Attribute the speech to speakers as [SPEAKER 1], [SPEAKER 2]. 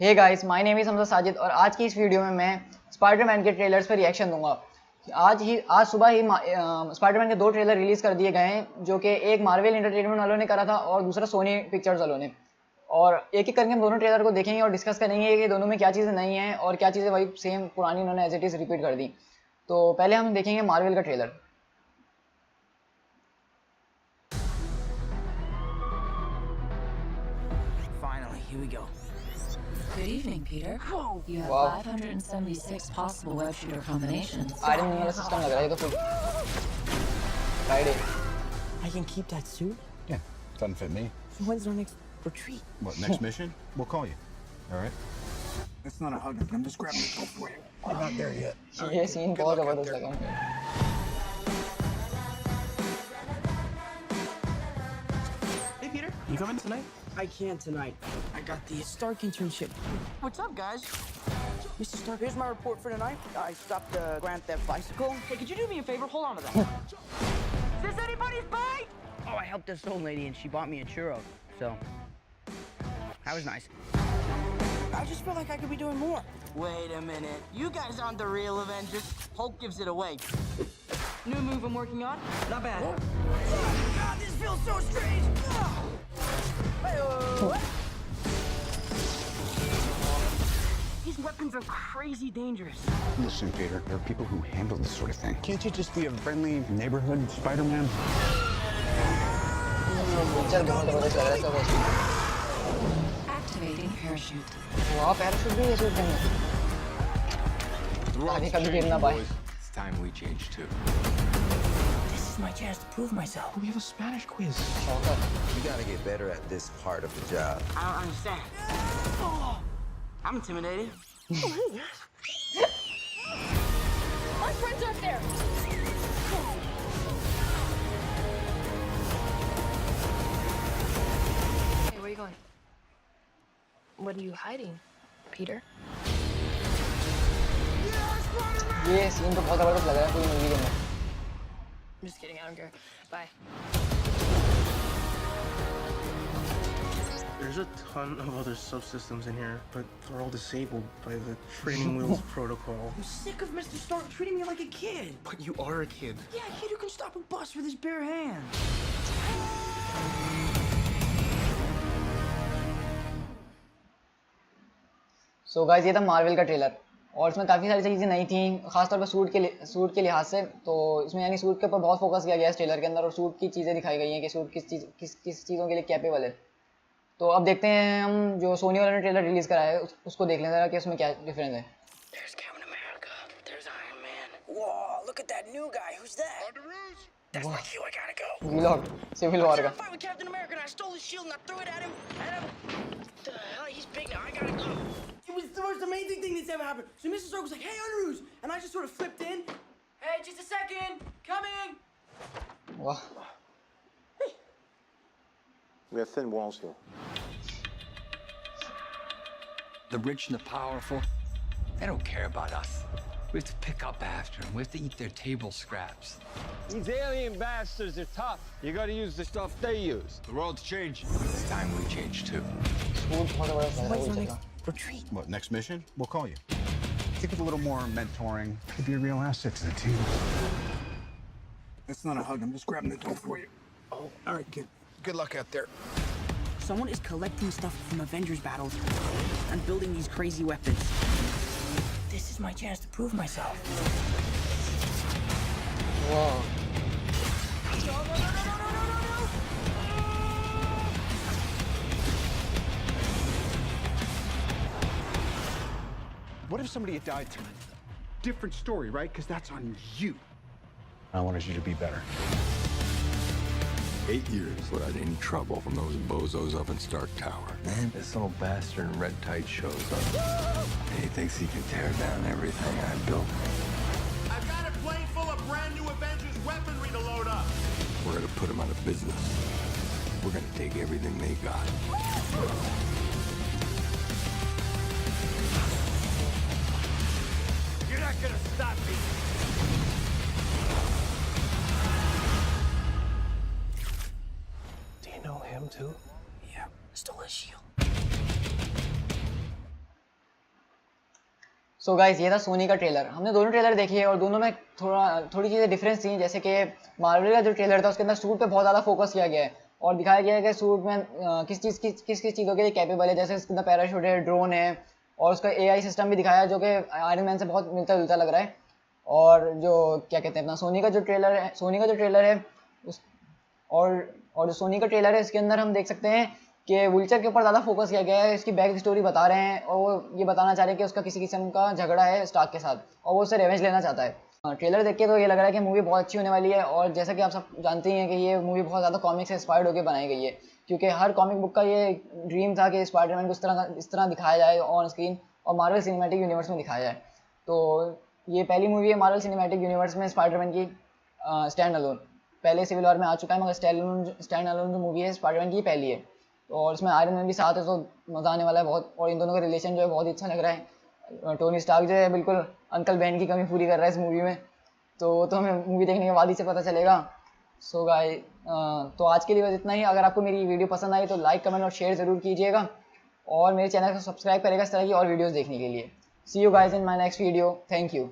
[SPEAKER 1] Hey guys, my name is Hamza Sajid और आज की इस वीडियो में मैं स्पाइडरमैन के ट्रेलर्स पर रिएक्शन दूंगा। आज सुबह ही स्पाइडरमैन के 2 ट्रेलर रिलीज़ कर दिए गए हैं, जो कि एक मार्वल एंटरटेनमेंट वालों ने करा था और दूसरा सोनी पिक्चर्स वालों ने। और एक-एक करके हम दोनों ट्रेलर को देखेंगे और डिस्कस करेंगे कि दोनों में क्या चीज़ें नई हैं और क्या चीज़ें वही सेम पुरानी उन्होंने एज़ इट इज़ रिपीट कर दी। तो पहले हम देखेंगे मार्वल का trailer.
[SPEAKER 2] Finally, here we go.
[SPEAKER 3] Good evening, Peter.
[SPEAKER 2] Whoa!
[SPEAKER 3] You have
[SPEAKER 1] Wow.
[SPEAKER 3] 576 possible web shooter combinations.
[SPEAKER 1] Iron man वाला सिस्टम लग रहा है ये तो full Friday.
[SPEAKER 2] I can keep that suit?
[SPEAKER 4] Yeah, doesn't fit me.
[SPEAKER 2] So when's our next retreat?
[SPEAKER 4] What, next mission? We'll call you. All right? It's not a hug, I'm just grabbing the coat for you. I'm not there yet.
[SPEAKER 1] ये scene बहुत ज़बरदस्त लगा मुझे।
[SPEAKER 5] Hey Peter, you coming tonight?
[SPEAKER 2] I can't tonight. I got the Stark internship.
[SPEAKER 5] What's up, guys?
[SPEAKER 2] Mr. Stark, here's my report for tonight. I stopped the Grand Theft bicycle.
[SPEAKER 5] Hey, could you do me a favor? Hold on to that. Is this anybody's bike?
[SPEAKER 2] Oh, I helped this old lady and she bought me a churro. So, that was nice. I just feel like I could be doing more.
[SPEAKER 5] Wait a minute. You guys aren't the real Avengers. Hulk gives it away. New move I'm working on? Not bad.
[SPEAKER 2] God, this feels so strange.
[SPEAKER 5] These weapons are crazy dangerous.
[SPEAKER 4] Listen, Peter, there are people who handle this sort of thing. Can't you just be a friendly neighborhood Spider-Man?
[SPEAKER 1] Picture बहुत ज़बरदस्त लग रहा है सब।
[SPEAKER 3] Activating parachute.
[SPEAKER 1] वहाँ parachute भी है shoot करने। आगे कभी गिर ना पाए।
[SPEAKER 6] It's time we change too.
[SPEAKER 2] This is my chance to prove myself.
[SPEAKER 5] We have a Spanish quiz.
[SPEAKER 1] शौक।
[SPEAKER 7] You gotta get better at this part of the job.
[SPEAKER 5] I don't understand. I'm intimidated.
[SPEAKER 8] Our friends are up there. Hey, where are you going? What are you hiding, Peter?
[SPEAKER 1] ये scene तो बहुत ज़बरदस्त लग रहा है पूरी movie के अंदर।
[SPEAKER 8] I'm just kidding. I don't care. Bye.
[SPEAKER 9] There's a ton of other subsystems in here, but they're all disabled by the training wheels protocol.
[SPEAKER 2] I'm sick of Mr. Stark treating me like a kid.
[SPEAKER 9] But you are a kid.
[SPEAKER 2] Yeah, a kid who can stop a bus with his bare hands.
[SPEAKER 1] So guys, ये था Marvel का trailer और इसमें काफ़ी सारी चीज़ें नई थी, खासतौर पर सूट के लिहाज से। तो इसमें यानी सूट के ऊपर बहुत फोकस किया गया है इस ट्रेलर के अंदर और सूट की चीज़ें दिखाई गई हैं कि सूट किस चीज़ों के लिए कैपेबल है। तो अब देखते हैं हम जो सोनी वाले ने ट्रेलर रिलीज़ करा है उसको देख लें ज़रा कि उसमें क्या डिफरेंस है।
[SPEAKER 2] There's Captain America. There's Iron Man. Whoa, look at that new guy. Who's that? That's my cue. I gotta go.
[SPEAKER 1] Vlog civil war
[SPEAKER 2] I
[SPEAKER 1] का।
[SPEAKER 2] was in a fight with Captain America and I stole his shield and I threw it at him. What the hell? He's big now. I gotta go. It was the most amazing thing that's ever happened. So Mr. Stark was like, "Hey, Underoos," and I just sort of flipped in.
[SPEAKER 5] Hey, just a second. Coming.
[SPEAKER 1] वाह,
[SPEAKER 7] We have thin walls here.
[SPEAKER 6] The rich and the powerful, they don't care about us. We have to pick up after them. We have to eat their table scraps.
[SPEAKER 10] These alien bastards are tough. You gotta use the stuff they use.
[SPEAKER 6] The world's changing. It's time we change too.
[SPEAKER 1] Suit बहुत ज़बरदस्त लग रहा है
[SPEAKER 2] When's our
[SPEAKER 1] वो
[SPEAKER 2] next retreat?
[SPEAKER 4] What, next mission? We'll call you. Think with a little more mentoring. Could be a real asset to the team. It's not a hug, I'm just grabbing the coat for you. Oh, all right, kid. Good luck out there.
[SPEAKER 2] Someone is collecting stuff from Avengers battles and building these crazy weapons. This is my chance to prove myself.
[SPEAKER 1] वाह,
[SPEAKER 4] What if somebody had died tonight? Different story, right? Because that's on you. I wanted you to be better.
[SPEAKER 6] 8 years without any trouble from those bozos up in Stark Tower. Then this little bastard in red tights shows up. And he thinks he can tear down everything I built.
[SPEAKER 10] I've got a plane full of brand new Avengers weaponry to load up.
[SPEAKER 6] We're gonna put them out of business. We're gonna take everything they got.
[SPEAKER 10] You're not gonna stop me.
[SPEAKER 9] Do you know him too?
[SPEAKER 2] Yeah, stole his shield.
[SPEAKER 1] So guys ये था सोनी का trailer. हमने दोनों trailer देखे हैं और दोनों में थोड़ी चीज़ें डिफरेंस थी। जैसे कि मार्वल का जो ट्रेलर था उसके अंदर सूट पे बहुत ज़्यादा फोकस किया गया है और दिखाया गया है कि सूट में किस चीज़ों के लिए कैपेबल है। जैसे इसके अंदर पैराशूट है, ड्रोन है और उसका AI सिस्टम भी दिखाया है जो कि आयरन मैन से बहुत मिलता जुलता लग रहा है। और जो क्या कहते हैं अपना सोनी का जो ट्रेलर है और जो सोनी का ट्रेलर है इसके अंदर हम देख सकते हैं कि वुल्चर के ऊपर ज़्यादा फोकस किया गया है। इसकी बैक स्टोरी बता रहे हैं और वो ये बताना चाह रहे हैं कि उसका किसी किस्म का झगड़ा है स्टार्क के साथ और वो उससे रिवेंज लेना चाहता है। ट्रेलर देख के तो ये लग रहा है कि मूवी बहुत अच्छी होने वाली है। और जैसा कि आप सब जानते ही हैं कि ये मूवी बहुत ज़्यादा कॉमिक से इंस्पायर्ड होकर बनाई गई है, क्योंकि हर कॉमिक बुक का ये ड्रीम था कि स्पाइडरमैन को इस तरह दिखाया जाए ऑन स्क्रीन और मार्वल सिनेमैटिक यूनिवर्स में दिखाया जाए। तो ये पहली मूवी है मार्वल सिनेमैटिक यूनिवर्स में स्पाइडरमैन की स्टैंड अलोन। पहले सिविल वॉर में आ चुका है मगर स्टैंड अलोन जो मूवी है स्पाइडरमैन की पहली है। और इसमें आयरन मैन भी साथ है तो मज़ा आने वाला है बहुत। और इन दोनों का रिलेशन जो है बहुत ही अच्छा लग रहा है। टोनी स्टार्क जो है बिल्कुल अंकल बहन की कमी पूरी कर रहा है इस मूवी में। तो हमें मूवी देखने के बाद ही से पता चलेगा। सो गाइस तो आज के लिए बस इतना ही। अगर आपको मेरी वीडियो पसंद आई तो लाइक, कमेंट और शेयर ज़रूर कीजिएगा और मेरे चैनल को सब्सक्राइब करेगा इस तरह की और वीडियोज़ देखने के लिए। See you guys in my next video. Thank you.